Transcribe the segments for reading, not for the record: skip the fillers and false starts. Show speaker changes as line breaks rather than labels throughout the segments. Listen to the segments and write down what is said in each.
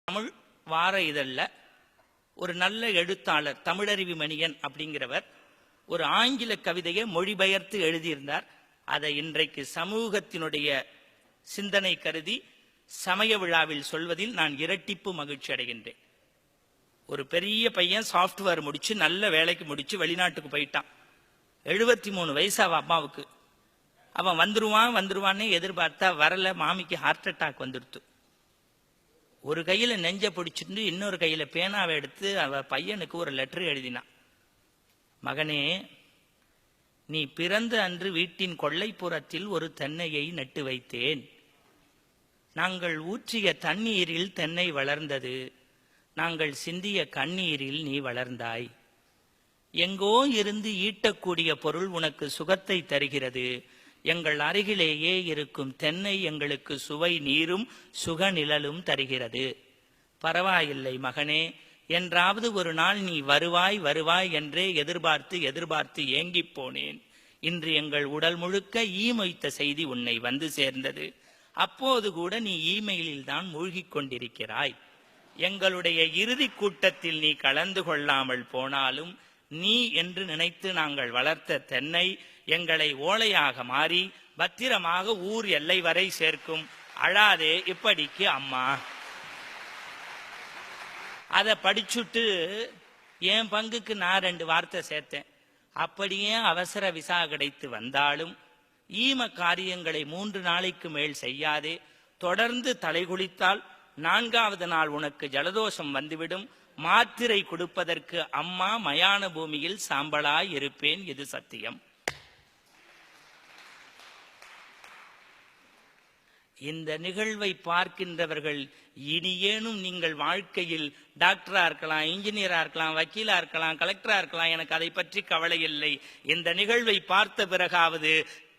தமிழ் வார இதழில் ஒரு நல்ல எழுத்தாளர் தமிழருவி மணியன் அப்படிங்கிறவர் ஒரு ஆங்கில கவிதையை மொழிபெயர்த்து எழுதியிருந்தார். அதை இன்றைக்கு சமூகத்தினுடைய சிந்தனை கருதி சமய விழாவில் சொல்வதில் நான் இரட்டிப்பு மகிழ்ச்சி அடைகின்றேன். ஒரு பெரிய பையன் சாஃப்ட்வேர் முடிச்சு நல்ல வேலைக்கு முடிச்சு வெளிநாட்டுக்கு போயிட்டான். 73 வயசு அவன் அம்மாவுக்கு. அவன் வந்துருவான்னு எதிர்பார்த்தா வரல. மாமிக்கு ஹார்ட் அட்டாக் வந்துடுத்து. ஒரு கையில நெஞ்ச பிடிச்சிட்டு இன்னொரு கையில பேனாவை எடுத்து அவ பையனுக்கு ஒரு லெட்டர் எழுதினான். மகனே, நீ பிறந்த அன்று வீட்டின் கொல்லைப்புறத்தில் ஒரு தென்னையை நட்டு வைத்தேன். நாங்கள் ஊற்றிய தண்ணீரில் தென்னை வளர்ந்தது. நாங்கள் சிந்திய கண்ணீரில் நீ வளர்ந்தாய். எங்கோ இருந்து ஈட்டக்கூடிய பொருள் உனக்கு சுகத்தை தருகிறது. எங்கள் அருகிலேயே இருக்கும் தென்னை எங்களுக்கு சுவை நீரும் சுகநிழலும் தருகிறது. பரவாயில்லை மகனே, என்றாவது ஒரு நாள் நீ வருவாய் வருவாய் என்றே எதிர்பார்த்து ஏங்கிப் போனேன். இன்று எங்கள் உடல் முழுக்க ஈமொய்த்த செய்தி உன்னை வந்து சேர்ந்தது. அப்போது கூட நீ இமெயிலில் தான் மூழ்கிக் கொண்டிருக்கிறாய். எங்களுடைய இறுதி கூட்டத்தில் நீ கலந்து கொள்ளாமல் போனாலும் நீ என்று நினைத்து நாங்கள் வளர்த்த தென்னை எங்களை ஓலையாக மாறி பத்திரமாக ஊர் எல்லை வரை சேர்க்கும். அழாதே, இப்படிக்கு அம்மா. அதை படிச்சுட்டு என் பங்குக்கு நான் 2 வார்த்தை சேர்த்தேன். அப்படியே அவசர விசா கிடைத்து வந்தாலும் ஈம காரியங்களை 3 நாளைக்கு மேல் செய்யாதே. தொடர்ந்து தலைகுளித்தால் 4வது நாள் உனக்கு ஜலதோஷம் வந்துவிடும். மாத்திரை கொடுப்பதற்கு அம்மா மயான பூமியில் சாம்பலாய் இருப்பேன். இது சத்தியம். இந்த நிகழ்வை பார்க்கின்றவர்கள் இனியேனும் நீங்கள் வாழ்க்கையில் டாக்டரா இருக்கலாம், இன்ஜினியரா இருக்கலாம், வக்கீலா இருக்கலாம், கலெக்டரா இருக்கலாம், எனக்கு அதை பற்றி கவலை இல்லை. இந்த நிகழ்வை பார்த்த பிறகாவது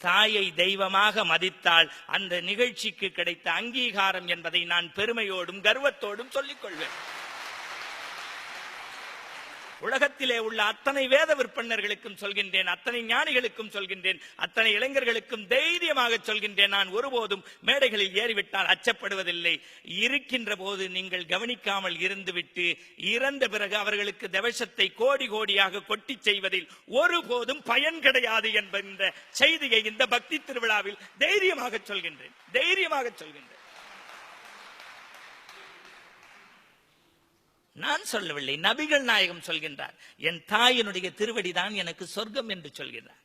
தாயை தெய்வமாக மதித்தால் அந்த நிகழ்ச்சிக்கு கிடைத்த அங்கீகாரம் என்பதை நான் பெருமையோடும் கர்வத்தோடும் சொல்லிக் கொள்வேன். உலகத்திலே உள்ள அத்தனை வேத விற்பனர்களுக்கும் சொல்கின்றேன், அத்தனை ஞானிகளுக்கும் சொல்கின்றேன், அத்தனை இளைஞர்களுக்கும் தைரியமாக சொல்கின்றேன். நான் ஒருபோதும் மேடைகளில் ஏறிவிட்டால் அச்சப்படுவதில்லை. இருக்கின்ற போது நீங்கள் கவனிக்காமல் இருந்துவிட்டு இறந்த பிறகு அவர்களுக்கு தவசத்தை கோடி கோடியாக கொட்டி செய்வதில் ஒருபோதும் பயன் கிடையாது என்கின்ற செய்தியை இந்த பக்தி திருவிழாவில் தைரியமாக சொல்கின்றேன். நான் சொல்லவில்லை, நபிகள் நாயகம் சொல்கின்றார். என் தாயினுடைய திருவடிதான் எனக்கு சொர்க்கம் என்று சொல்கிறார்.